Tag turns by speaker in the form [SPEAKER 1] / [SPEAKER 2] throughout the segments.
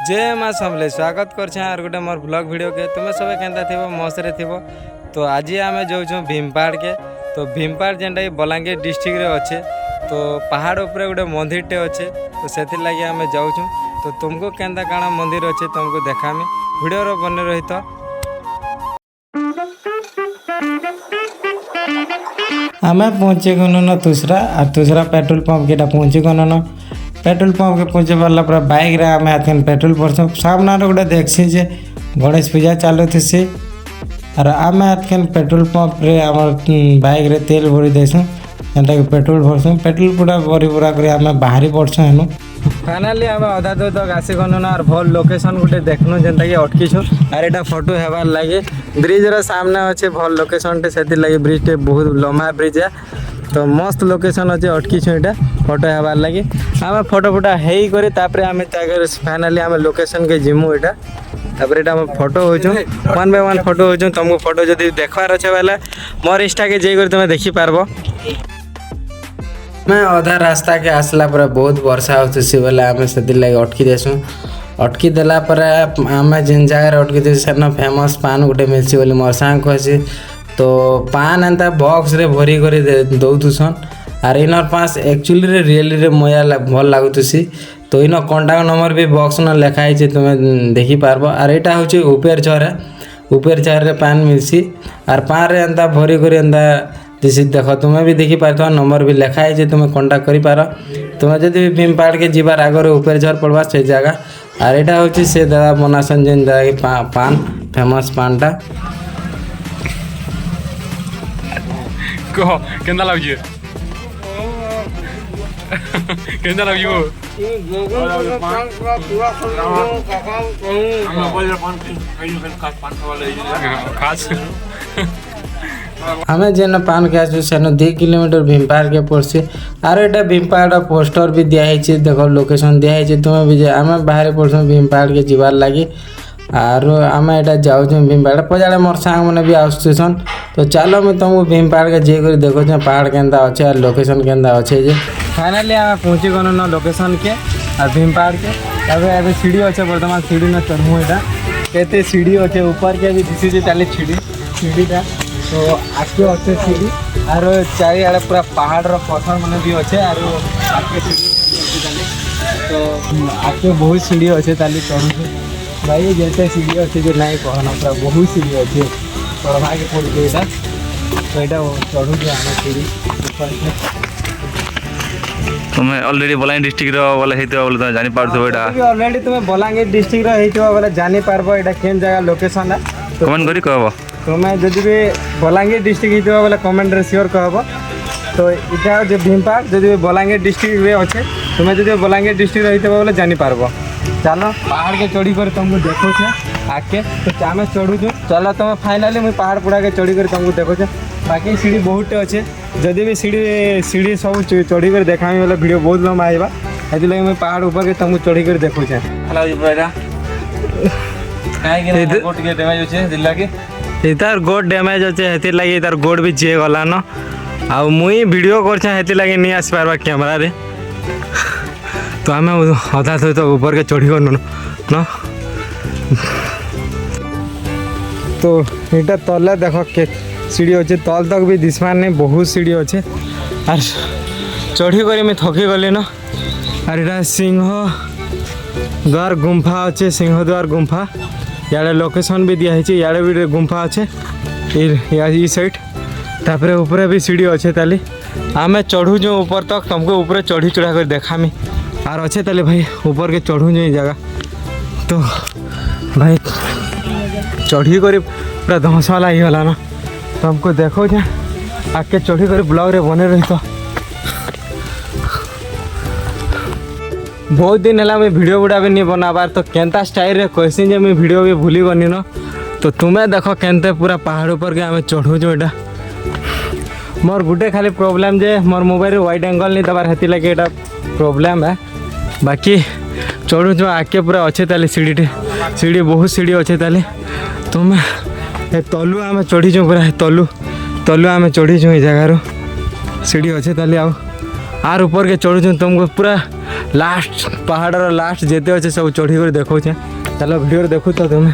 [SPEAKER 1] जय माँ समले स्वागत कर आर गोटे मोर ब्लॉग वीडियो के तुम्हें सब केन्ता थी मौसरे थी। तो आज आम जाऊँ भीमपहाड़ के। तो भीमपहाड़ जेनटा कि बलांगीर डिस्ट्रिक्ट रे अच्छे। तो पहाड़ उपरे गोटे मंदिर टे अच्छे। तो से लगे आम जाऊँ। तो तुमको केन्ता काଣା मंदिर अच्छे तुमको देखामी वीडियो रो बने रही। तो आम पहुँचे गन न तुसरा पेट्रोल पंप के पहुँचे गन न पेट्रोल पंप के पहुँचे पारा पूरा बाइक रे आम हाथ पेट्रोल पड़स सामने गोटे देखसी जे गणेश पूजा चालू थी। और आम हाथ पेट्रोल पंप रे आम बाइक रे तेल भरी देसुँ जेनटा कि पेट्रोल भरसुँ पेट्रोल पूरा भरी भरा कर आम बाहरी पड़सुँ हेनु। फाइनाली आम अधा दूर तक आसी गनु और भल लोकेशन गोटे देखनु जेनटा कि अटकीछु। और यहाँ फोटो हेबार लगे ब्रिज रो सामने अच्छे भल लोकेशन टे से लगे ब्रिज टे बहुत लम्बा ब्रिज है। तो मस्त लोकेशन अच्छे अटकीछु यहाँ फोटो हेबार लगे आम फोटो फोटा हेई करे तापर आम फाइनाली आम लोकेशन के जिमु यहाँ तापर यहाँ फोटो होचु 1 बाय 1 फोटो होचु। तुमको फोटो जब देखबार अच्छे बेले मोर इंस्टा के जाकर तुम देखी पारबो। मैं अधा रास्ता के आसला पर बहुत वर्षा होती बोले आम से लगे अटकी देसुँ। अटकी देला पर आम जिन जगह अटकी दे सेन फेमस पान गोटे मिलसी बोली मोर सांग कहसी। तो पान एंता बॉक्स रे भरी कर दौथुसन आर इनर पास एक्चुअली रे रियली रे मजा भल लगुसी। तो इन कॉन्टाक्ट नंबर भी बॉक्स न लिखाई तुम्हें देखी पारबो। आर यहाँ हूँ उपेर चौर रे पान मिलसी आर पान रे एंता भरी कर एंता दिस देख तुम्हें भी देखी पार नंबर भी लिखाई तुम्हें कॉन्टाक्ट कर पार। तुम्हें जब भीमपहाड़ के जीवार आगर उपेर झर पड़वा से जगह। आर यहाँ हूँ से दादा बनासन जेन दादा कि पान फेमस पानटा
[SPEAKER 2] कह केंदा लागुଛି केंदा लागुଛି खास
[SPEAKER 1] हमें जेन पान के आसु सेन 2 किलोमीटर भीमपहाड़ के पड़सी। आर यहाँ भीमपहाड़ पोस्टर भी दिखाई देख लोकेशन दिखाई तुम्हें भी आम बाहर पड़स भीमपहाड़ के जीवार लगी। आर आम यहाँ जाऊँ भीमपहाड़ पजाड़े मोर सांग मैंने भी आसन। तो चलो मैं तुमको भीमपहाड़ के जेकर देखो पहाड़ केन्ता अच्छे और लोकेशन केन्ता अच्छे जे फाइनाली आम पहुँची गनु न लोकेशन के और भीमपहाड़ के। अब सीढ़ी अच्छे बर्तमान सीढ़ी न चढ़ू यहाँ केते सीढ़ी अच्छे ऊपर के भी दिशे चली सीढ़ीटा। तो आगे अच्छे सीढ़ी और चारिआड़े पूरा पहाड़ पत्थर मैंने भी अच्छे और आगे सीढ़ी तो आगे बहुत सीढ़ी अच्छे ताली चढ़ू भाई जैसे सीढ़ी अच्छे जो नहीं कहना पूरा बहुत सीढ़ी अच्छे चढ़वा के पड़े यहाँ। तो यहाँ चढ़ू आम सीढ़ी ऊपर
[SPEAKER 2] तुम्हें ऑलरेडी बलांगीर डिस्ट्रिक्ट वाला हेतु बोले तुम जानि पारथो एटा
[SPEAKER 1] ऑलरेडी तुम्हें बलांगीर डिस्ट्रिक्ट हेतु बोले जानि पारबो एटा केन जगह लोकेशन है।
[SPEAKER 2] कमेंट करी कहबो
[SPEAKER 1] तुम्हें जदि भी बलांगीर डिस्ट्रिक्ट हेतु बोले कमेंट रे श्योर कहबो। तो इटा जो भीमपहाड़ जदि बलांगीर डिस्ट्रिक्ट रे अच्छे तुम्हें जदि बलांगीर डिस्ट्रिक्ट हेतु बोले जानि पारबो। चलो पहाड़ के चढ़ी कर तुमको देखो आके तो आम चढ़ू चलो तुम फाइनाली मुझे पहाड़ पुड़ा के चढ़ी कर तुमको देखो बाकी सीढ़ी बहुत अच्छे जदि भी सीढ़ी सब चढ़ी कर देखा बोले वीडियो बहुत लंबा आइबा हेतु लगे मुझे पहाड़ ऊपर के तुमको चढ़ी कर देखो तार गोड डैमेज अच्छे हेती लगे तार गोड भी जे गला न आउ मुई वीडियो कर लगे नहीं आस पार्बा कैमरा रे। तो आम अधा सहित ऊपर के चढ़ी गनु न तो यहाँ तले देख के सीढ़ी अच्छे तल तक भी दिशा नहीं बहुत सीढ़ी अच्छे और चढ़ी कर मैं थकी गली न। और यहाँ सिंहद्वार गुम्फा अच्छे सिंहद्वार गुम्फा यार लोकेशन भी दिखाई यार भी गुम्फा अच्छे ई साइड तापर ऊपर भी सीढ़ी अच्छे ताली आम चढ़ू जो ऊपर तक तुमको ऊपर चढ़ी चढ़ा कर देखामी और अच्छे ताले भाई ऊपर के चढ़ू जो जगह। तो भाई चढ़ी कर पूरा धस वाला ही गला ना तुमको देखो जे आगे चढ़ी कर ब्लॉग रे बने रही। तो बहुत दिन है मैं वीडियो गुड़ा भी नहीं बनाबार तो केन्ता स्टाइल रे कहसी जे मैं वीडियो भी भूली बनी न। तो तुम्हें देखो केनते पूरा पहाड़ ऊपर के आम चढ़ू जो यहाँ मोर गुटे खाली प्रॉब्लम जे मोर मोबाइल वाइड एंगल नहीं दबार हेती लगे यहाँ प्रॉब्लम है। बाकी चढ़ू जो आगे पूरा अच्छे ताली सीढ़ी बहुत सीढ़ी अच्छे ताली तुम्हें तलु आम चढ़ी जो पूरा तलु आम चढ़ी जो जगार सीढ़ी अच्छे ताली आर ऊपर के चढ़ू तुमको पूरा
[SPEAKER 3] लास्ट पहाड़ लास्ट जेते अच्छे सब चढ़ी कर देखौछे चलो वीडियो देखु तो तुम्हें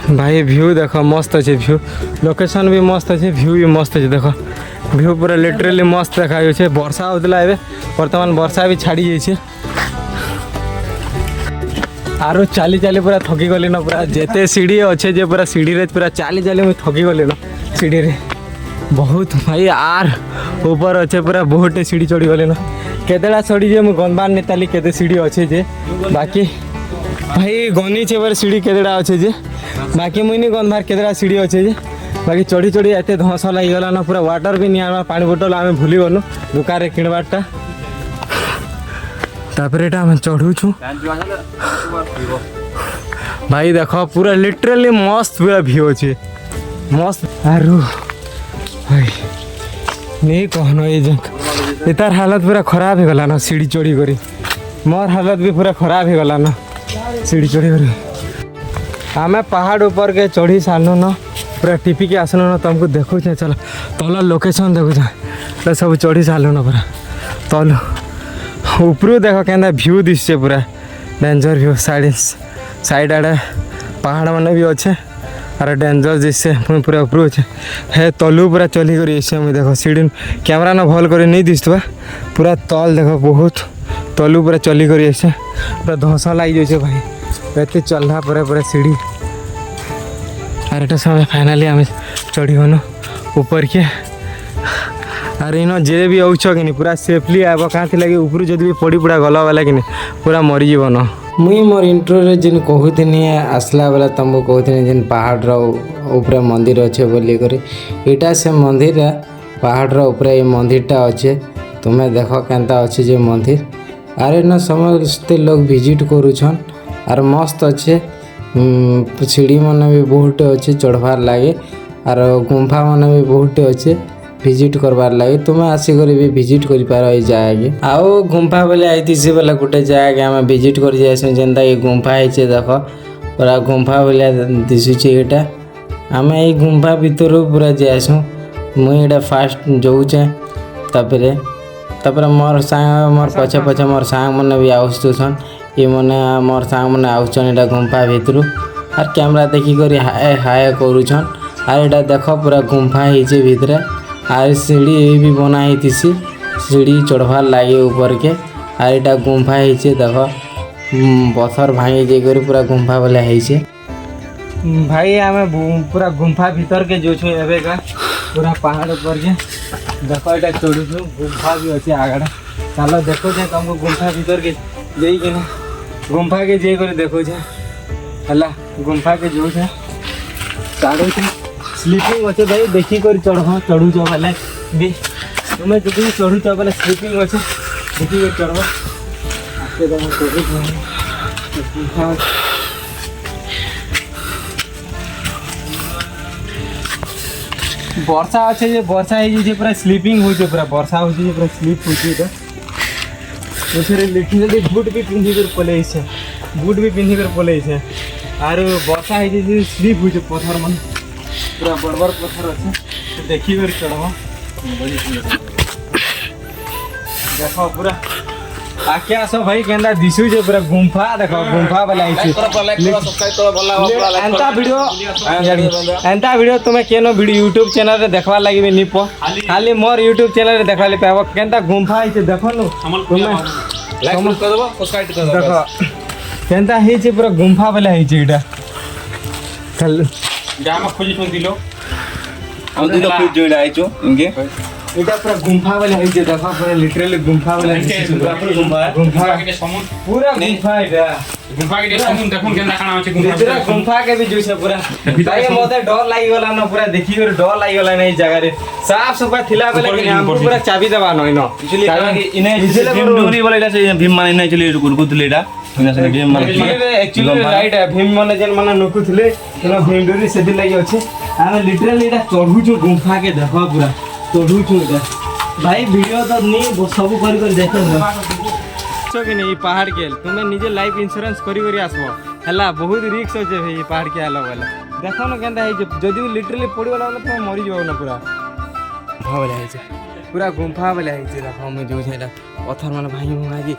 [SPEAKER 3] भाई व्यू देख मस्त अच्छे व्यू लोकेशन भी मस्त अच्छे व्यू भी मस्त अच्छे देख व्यू पूरा लिटरेली मस्त देखा वर्षा होता है बर्तमान वर्षा भी छाड़ी जाइए आरो चाली चाली पूरा थकी गली न पूरा जेते सीढ़ी अच्छे जे पूरा सीढ़ी रे पूरा चाली चाली मुझे थकी गली न सीढ़ी रे बहुत भाई आर ऊपर अच्छे पूरा बहुत सीढ़ी चढ़ी गली न केतेटा चढ़ी जे मुझे गनबार नेताली केते सीढ़ी अच्छे जे बाकी भाई गनी छे बार सीढ़ी केतेटा अच्छे जे बाकी मुझे नहीं गनबार केतेटा सीढ़ी अच्छे जे बाकी चढ़ी चढ़ी एत धस लगिगला न पूरा वाटर भी नहीं आना पानी बोतल आम भूली गलु दुकान किणबारटा तापर एटा हम चढ़ुछु भाई देख पूरा लिटरली मस्त पूरा व्यू अच्छे मस्त आरु भाई नहीं कहना ये तार हालत पूरा खराब हो गला ना सीढ़ी चढ़ी करी मोर हालत भी पूरा खराब हो गला ना सीढ़ी चढ़ी करी आमे पहाड़ ऊपर के चढ़ी सारनु न पूरा टिपी के आसनु न तुमको देखो चलो तल लोकेशन देखो सब चढ़ी सारलु न पूरा तल ऊपर देख क्या व्यू दिशे पूरा डेंजर व्यू साइड आड़े पहाड़ मैंने भी अच्छे और डेंजर दिशे पूरा ऊपर अच्छे हे तलू पूरा चली कर मुझे देख सीढ़ी कैमरा न भल कर नहीं दिशुवा पूरा तल देख बहुत तलू पूरा चली कर पूरा धस लग जाए भाई एत चलना पूरा सीढ़ी और ये सब फाइनाली आम चढ़ी गनु ऊपर के अरे इन जे भी औछ कि पूरा सेफली आब क्या लगे ऊपर जब भी पड़ी पुड़ा गला वाला कि पूरा मरीज न
[SPEAKER 1] मुई मोर इंट्रो रे जिन कहूथिनी आसला बेला तुमको कहूथिनी जिन पहाड़ ऊपर मंदिर अच्छे बोली करी इटा से मंदिर पहाड़ ऊपर ये मंदिरटा अच्छे तुम्हें देख केनता अच्छे जे मंदिर आरे न समस्ते लोग विजिट करूछन आर मस्त अच्छे सीढ़ी मन भी बहुत अच्छे चढ़वार लगे आर गुंफा मन भी बहुत अच्छे विजिट करवार लगे तुम्हें आसिक भी विजिट कर पार ये जगह आउ गुंफा बोले आई से बोले गोटे जगह आम विजिट कर जाइसु जेनता ये गुंफा है देख पूरा गुंफा बोले दिशुचे यहाँ आम ये गुंफा भीतर पूरा जाइसु मुझे फास्ट जाऊे तापर मोर सांग मोर पछे पछे मोर सांग मैंने भी आसुसन ये मैंने मोर सांग मैंने आउन यहाँ गुंफा भितर और कैमरा देखिक हाय हाय करुछन और यहाँ देख पूरा गुंफा है भितर आर सीढ़ी भी बनाई सीढ़ी चढ़वार लगे ऊपर के आर यहाँ गुंफा है देख पत्थर भांगी जाकर पूरा गुंफा वाला है
[SPEAKER 3] भाई आम पूरा गुंफा भीतर के जो एवेगा पूरा पहाड़ ऊपर के देख यहाँ चढ़ुछु गुंफा भी अच्छे आगड़ा चलो देखो तुमको गुंफा भीतर के जाइए गुंफा के जाकर देखो है गुंफा के जो चढ़ू स्लीपिंग अच्छे भाई देखी कर चढ़ू बोले भी तुम्हें जो भी चढ़ू बोले स्लीपिंग अच्छे देखी कर चढ़ वर्षा अच्छे जे वर्षा है पूरा स्लीपिंग हो पूरा वर्षा हो पूरा स्लीप हो लिटरली बुट भी पिंधिकर पलै बुट भी पिंधिकर पलै आर वर्षा है स्लीप हो पत्थर मन पूरा बड़ बड़ पत्थर अच्छे देखी कर चढ़ देख पूरा आके आस भाई केंदा दिशुचे पूरा गुंफा देख गुंफा वाला एंता वीडियो तुम्हें केनो वीडियो यूट्यूब चैनल रे देखवा लगी भी निप खाली मोर यूट्यूब चैनल रे देखवा ले पाबो केंता गुंफा है देखो नु तुम्हें लाइक कर देबो सब्सक्राइब कर देबो देखो केंता है पूरा गुंफा वाला है एटा चल जामा खोजी तो दिलो हम दिलो फिर जोड़ा आइचो इनके इटा पूरा गुंफा वाला है देखो पूरा लिटरली गुंफा वाला है गुंफा के समुन पूरा गुंफा है गुंफा के समुन देखुन केना खाना আছে गुंफा गुंफा के भी जोसे पूरा भाई मोते डर लागि गला न पूरा देखि कर डर लागि गला नै जगह रे साफ सफा थिला बेले कि हम पूरा चाबी देबा नै न एक्चुअली इने भीम डोरी बोले इटा से भीम माने नै चली गुरगुतले इटा भीम माने एक्चुअली राइट है भीम माने जन माने नकुथले तो भीम डोरी से दिन लागि अछि हम लिटरली इटा चढ़ू छु गुंफा के देखो पूरा चढ़ू छु भाई वीडियो तो नहीं सब कर देख कि नहीं पहाड़ के तुम्हें निजे लाइफ इंश्योरेंस करी आसबो हला बहुत रिस्क अच्छे भाई पहाड़ के आलो वाला देखो ना केंदा है जदी लिटरली पड़ी वाला तुम मरी जाओ ना पूरा भावला है पूरा गुंफा वाला है देखो मुझे जो है पत्थर मान भाई भंगा की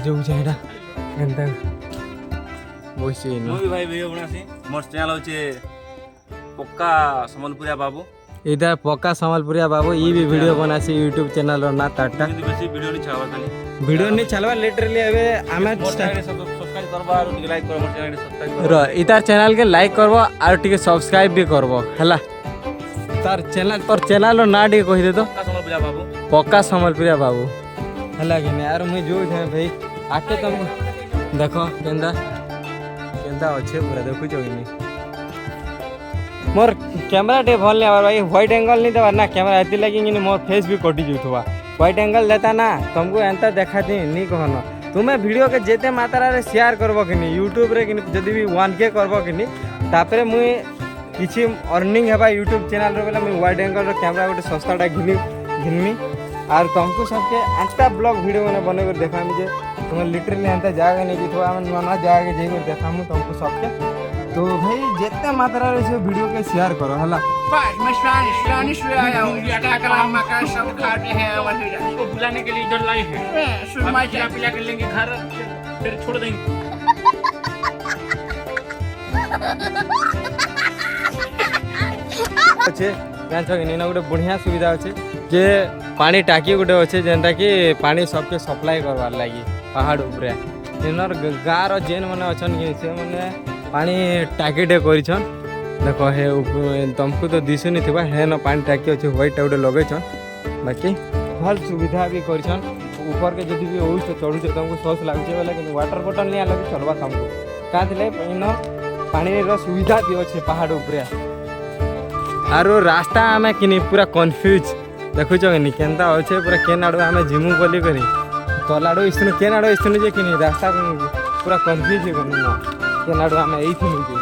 [SPEAKER 3] जो है एंता বসে
[SPEAKER 2] ମୁଁ ବି ଭାଇ ଭିଡ଼ିଓ ବନାସି ମୋର ଚ୍ୟାନେଲ ହଉଛି ପକ୍କା ସମ୍ବଲପୁରିଆ ବାବୁ
[SPEAKER 3] इधर पक्का संबलपुरिया बाबू ये भी वीडियो बनासी यूट्यूब चैनल और ना ताटा
[SPEAKER 2] କିନ୍ତୁ ବେଶୀ ଭିଡ଼ିଓ नहीं ଛାଡ଼ବା ଖାଲି
[SPEAKER 3] वीडियो नहीं चलवा लिटरली अबे हमें
[SPEAKER 2] ମୋର ଚ୍ୟାନେଲ ସବସ୍କ୍ରାଇବ କରବା ଆଉ ଟିକେ ଲାଇକ୍ କର ମୋର ଚ୍ୟାନେଲ ସବସ୍କ୍ରାଇବ
[SPEAKER 3] र इतार चैनल के लाइक करबो और टिके सब्सक्राइब भी करबो हला तार चैनल तोर चैनल ना टिके कहि दे तो
[SPEAKER 2] ପକ୍କା ସମ୍ବଲପୁରିଆ ବାବୁ
[SPEAKER 3] पक्का संबलपुरिया बाबू हला कि यार मुई जो है भाई आके तुम देखो केंदा केंदा अच्छे पूरा देखु जो कि मोर कैमरा टे भल नहीं भाई व्हाइट एंगल नहीं देवा ना कैमरा एति लगी कि मोर फेस भी कटि जुथवा व्हाइट एंगल देता ना तुमको एंता देखाती नहीं कहनो तुम्हें वीडियो के जेते मात्रा रे शेयर करबो कि नहीं यूट्यूब रे कि जदी भी 1K करबो कि नहीं तापरे मुई किछि अर्निंग हेबा यूट्यूब चैनल रे बेला मुई व्हाइट एंगल रो कैमरा गोटे सस्ताटा घिनमी और तुमको सबके एंता ब्लॉग वीडियो मैंने बने कर देखामी जे तुम लिटरली एंता जागा नहीं जिथवा हम नना जाके जे कर देखामु तुमको सबके तो भाई जितने मात्रा रे से वीडियो के शेयर करो हला
[SPEAKER 4] Spanish में आया हूँ मकान सब खाते हैं उसको बुलाने के लिए इधर लाए हैं सुरमा पिला कर लेंगे घर फिर छोड़ देंगे
[SPEAKER 3] अच्छे जान कि ना गोटे बढ़िया सुविधा अच्छे जे पानी टाकी गोटे अच्छे जेनटा कि पानी सबके सप्लाई करवार लगी पहाड़ उपरे इनर गाँव जेन मैंने अच्छन कि से मैंने पानी टाकीटे करछन देखो हे तुमको तो दिशुनी थी हे न पानी टाकी अच्छे व्हाइट गोटे लगेछन बाकी भल सुविधा भी करछन ऊपर के जदि भी ओइस चढ़ुछ तुमको सस लागुचे बोले कि वाटर बॉटल नहीं अलग चलवा तुमको का थिले इन पानी रो सुविधा भी अच्छे पहाड़ उपरे आरो रास्ता आमे किनी पूरा कंफ्यूज देखुछ कि केनता अच्छे पूरा केन आड़ो आमे जिमु बोली करी तलाड़ो इस्तनु केन आड़ो इस्तनु जे किनी रास्ता पूरा कंफ्यूज हो गनु ना केन आड़ो आमे एथि नुजे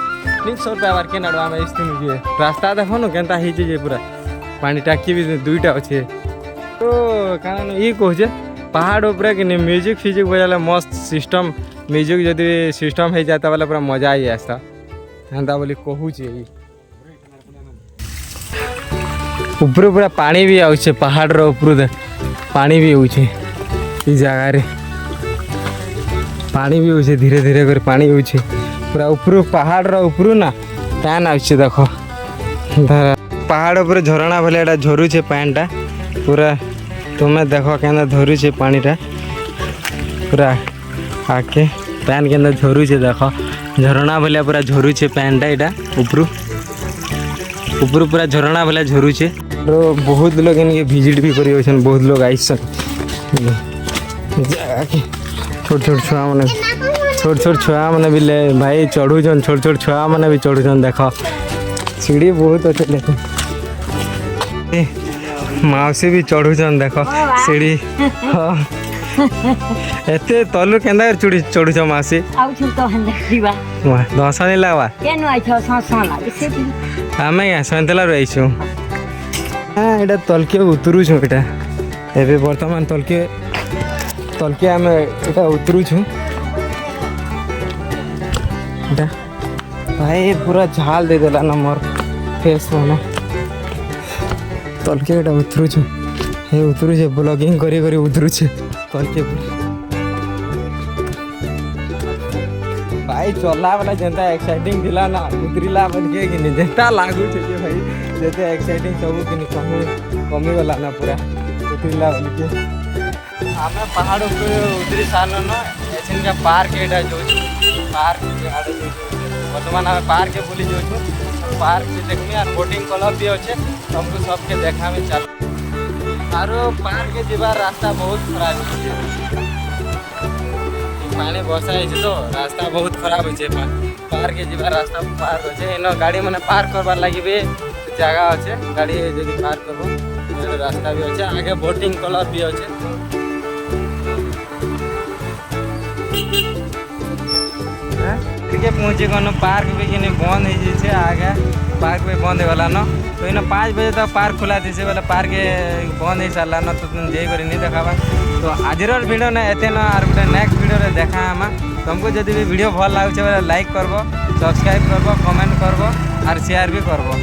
[SPEAKER 3] 300 रुपया बार केन आड़ो आमे इस्तनु जे रास्ता देखो न केनता ही जे पूरा पानी टाकी भी दुईटा अच्छे तो कारण ई कहजे पहाड़ ऊपर कि म्यूजिक फिजिक बजाले मस्त सिस्टम म्यूजिक जदि सिस्टम हो जाता बोले पूरा मजा आई आसता हेन्ता बोली कहूचे ऊपर पूरा पानी भी आउछे पहाड़ रो ऊपर पानी भी आउछे ई जगह रे पानी भी आउछे धीरे धीरे कर पानी आउछे पूरा ऊपर पहाड़ रो ऊपर ना पैन आउछे देखो पहाड़ ऊपर झरना भले एटा झरुछे पैनटा पूरा तुम्हें देखो केना झरुछे पानीटा पूरा आके पैन के अंदर झरुछे देखो झरना भले पूरा झरुछे पैनटा एटा ऊपर पूरा झरना भले झरुछे और बहुत लोग इनके विजिट भी करी होछन बहुत लोग आइसन जाके छोट छोट छुआ माने भी ले भाई चढ़ुछन छोट छोट छुआ माने भी चढ़ुछन देखो सीढ़ी बहुत अच्छे लेकिन माउसी भी चढ़ुछन देखो सीढ़ी हाँ एते तलु केंदा चढ़ुछ मासी
[SPEAKER 5] आउ छु तो हन देखिबा
[SPEAKER 3] वाह दस नहीं लागवा
[SPEAKER 5] केन आइ छ ससा लागे से
[SPEAKER 3] आमे या सन्तला रहिछु हां एटा तलके उतरु छु एटा एबे वर्तमान तलके आमे एटा उतरु छु एटा भाई पूरा झाल दे देला न मोर फेस में तलके एटा उतरु छु हे उतरु छे ब्लॉगिंग करी करी उतरु छे तलके भाई चलला वाला जनता एक्साइटिंग दिला ना उतरीला बन के कि जनता लागू छे जे भाई जते एक्साइटिंग सब कि कमी वाला ना पूरा उतरीला बन के हमें पहाड़ ऊपर उतरी सानो ना एछन का पार्क एटा जो पार्क आड़े वर्तमान हमें पार्क के बोली जो पार्क से देखमी और बोटिंग क्लब भी अच्छे हमको सबके देखा में चल आरो पार्क के जीवा रास्ता बहुत खराब है पानी बसा है तो रास्ता बहुत खराब है पार्क के जीवा रास्ता पार्क अच्छे इन गाड़ी मैंने पार्क करवार लगे भी जगह अच्छे गाड़ी जब पार्क करबो रास्ता भी अच्छे आगे बोटिंग क्लब भी अच्छे पहुँचे गन पार्क भी कि बंद हो आगे पार्क भी बंद होगा न तो इन 5 बजे तक पार्क खुला थी बोले पार्क बंद हो सारा न तो जाई नहीं देखाबा तो आज वीडियो ना एते न और गोटे नेक्स्ट वीडियो रे देखा तुमको जब भी वीडियो भल लगे लाइक करबो सब्सक्राइब करबो कमेंट करबो और शेयर भी करबो।